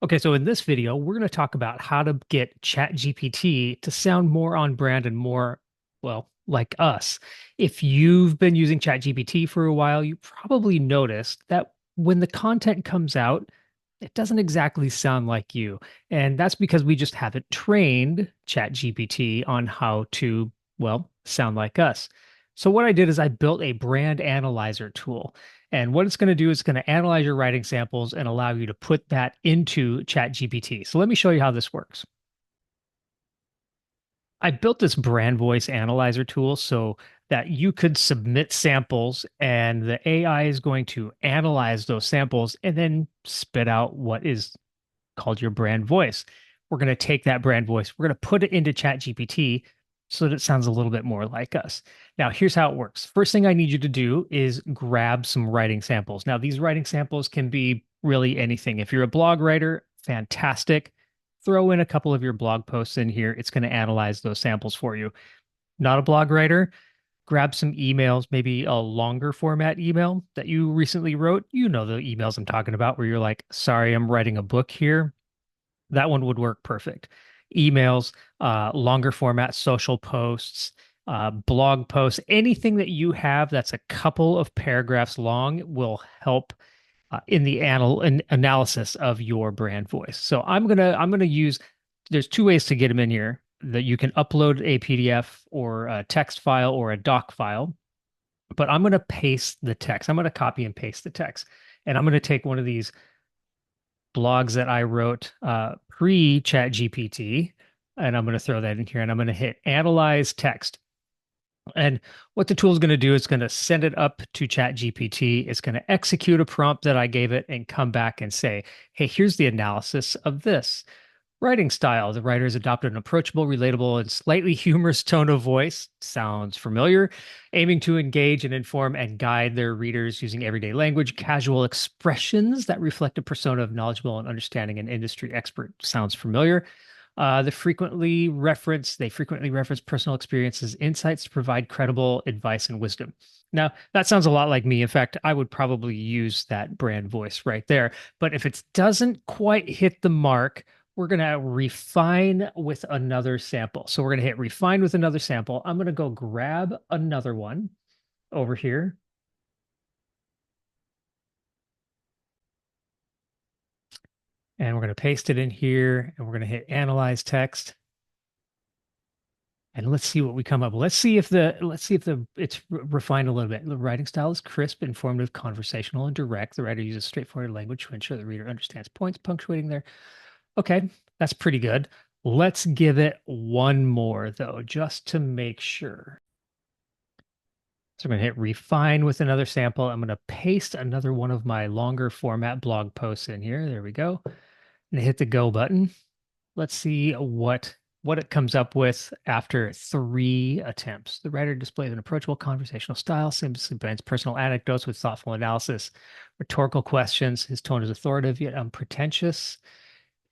Okay, so in this video, we're going to talk about how to get ChatGPT to sound more on brand and more, well, like us. If you've been using ChatGPT for a while, you probably noticed that when the content comes out, it doesn't exactly sound like you. And that's because we just haven't trained ChatGPT on how to, well, sound like us. So what I did is I built a brand analyzer tool. And what it's going to do is it's going to analyze your writing samples and allow you to put that into ChatGPT. So let me show you how this works. I built this brand voice analyzer tool so that you could submit samples and the AI is going to analyze those samples and then spit out what is called your brand voice. We're going to take that brand voice, we're going to put it into ChatGPT so that it sounds a little bit more like us. Now, here's how it works. First thing I need you to do is grab some writing samples. Now, these writing samples can be really anything. If you're a blog writer, fantastic. Throw in a couple of your blog posts in here. It's going to analyze those samples for you. Not a blog writer, grab some emails, maybe a longer format email that you recently wrote. You know the emails I'm talking about where you're like, sorry, I'm writing a book here. That one would work perfect. Emails, longer format social posts, blog posts, anything that you have that's a couple of paragraphs long will help in the analysis of your brand voice. So I'm gonna use. There's two ways to get them in here. That you can upload a PDF or a text file or a doc file, but I'm gonna paste the text. I'm gonna copy and paste the text, and I'm gonna take one of these blogs that I wrote pre-Chat GPT, and I'm going to throw that in here and I'm going to hit analyze text. And what the tool is going to do is going to send it up to Chat GPT. It's going to execute a prompt that I gave it and come back and say, hey, here's the analysis of this. Writing style. The writer has adopted an approachable, relatable, and slightly humorous tone of voice. Sounds familiar. Aiming to engage and inform and guide their readers using everyday language, casual expressions that reflect a persona of knowledgeable and understanding and industry expert. Sounds familiar. They frequently reference personal experiences, insights to provide credible advice and wisdom. Now, that sounds a lot like me. In fact, I would probably use that brand voice right there. But if it doesn't quite hit the mark, we're going to refine with another sample. So we're going to hit refine with another sample. I'm going to go grab another one over here. And we're going to paste it in here and we're going to hit analyze text. And let's see what we come up with. Let's see if the it's refined a little bit. The writing style is crisp, informative, conversational, and direct. The writer uses straightforward language to ensure the reader understands points, punctuating there. Okay, that's pretty good. Let's give it one more though, just to make sure. So I'm going to hit refine with another sample. I'm going to paste another one of my longer format blog posts in here. There we go. And hit the go button. Let's see what it comes up with after 3 attempts. The writer displays an approachable conversational style, seamlessly blends personal anecdotes with thoughtful analysis, rhetorical questions. His tone is authoritative yet unpretentious.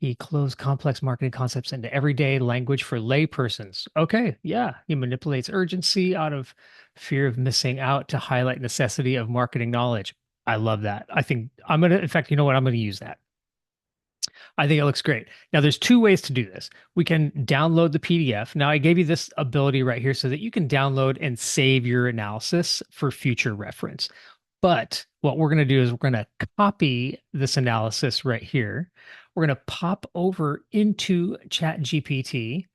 He clothes complex marketing concepts into everyday language for laypersons. Okay, yeah. He manipulates urgency out of fear of missing out to highlight necessity of marketing knowledge. I love that. I think in fact, you know what? I'm gonna use that. I think it looks great. Now, there's two ways to do this. We can download the PDF. Now, I gave you this ability right here so that you can download and save your analysis for future reference. But what we're going to do is we're going to copy this analysis right here. We're going to pop over into ChatGPT.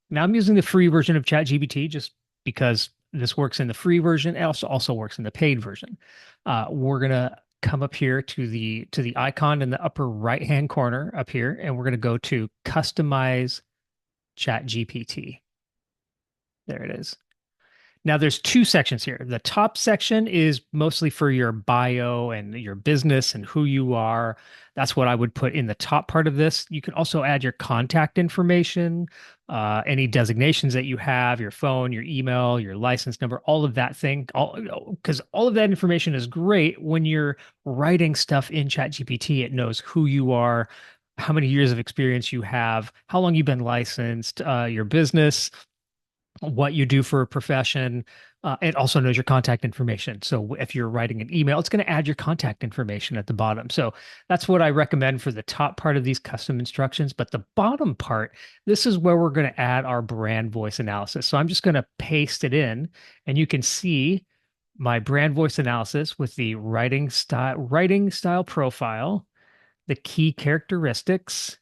Now, I'm using the free version of ChatGPT just because this works in the free version. It also works in the paid version. We're going to come up here to the icon in the upper right hand corner up here, and we're going to go to customize Chat GPT. There it is. Now there's two sections here. The top section is mostly for your bio and your business and who you are. That's what I would put in the top part of this. You can also add your contact information, any designations that you have, your phone, your email, your license number, all of that thing. Because all of that information is great when you're writing stuff in ChatGPT. It knows who you are, how many years of experience you have, how long you've been licensed, your business, what you do for a profession, It also knows your contact information. So if you're writing an email, it's going to add your contact information at the bottom. So that's what I recommend for the top part of these custom instructions. But the bottom part, this is where we're going to add our brand voice analysis. So I'm just going to paste it in, and you can see my brand voice analysis with the writing style profile, the key characteristics,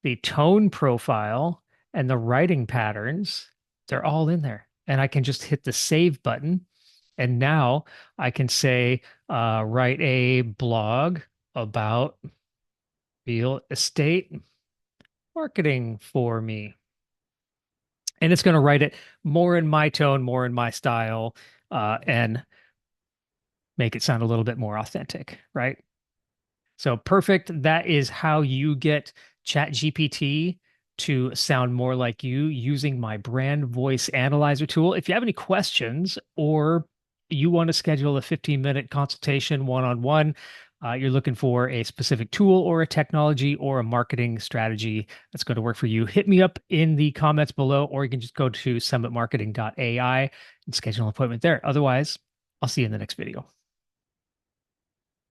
the tone profile, and the writing patterns. They're all in there. And I can just hit the save button. And now I can say, write a blog about real estate marketing for me. And it's going to write it more in my tone, more in my style, and make it sound a little bit more authentic, right? So perfect. That is how you get ChatGPT to sound more like you using my brand voice analyzer tool. If you have any questions or you want to schedule a 15-minute consultation one-on-one, you're looking for a specific tool or a technology or a marketing strategy that's going to work for you, hit me up in the comments below, or you can just go to SummitMarketing.ai and schedule an appointment there. Otherwise, I'll see you in the next video.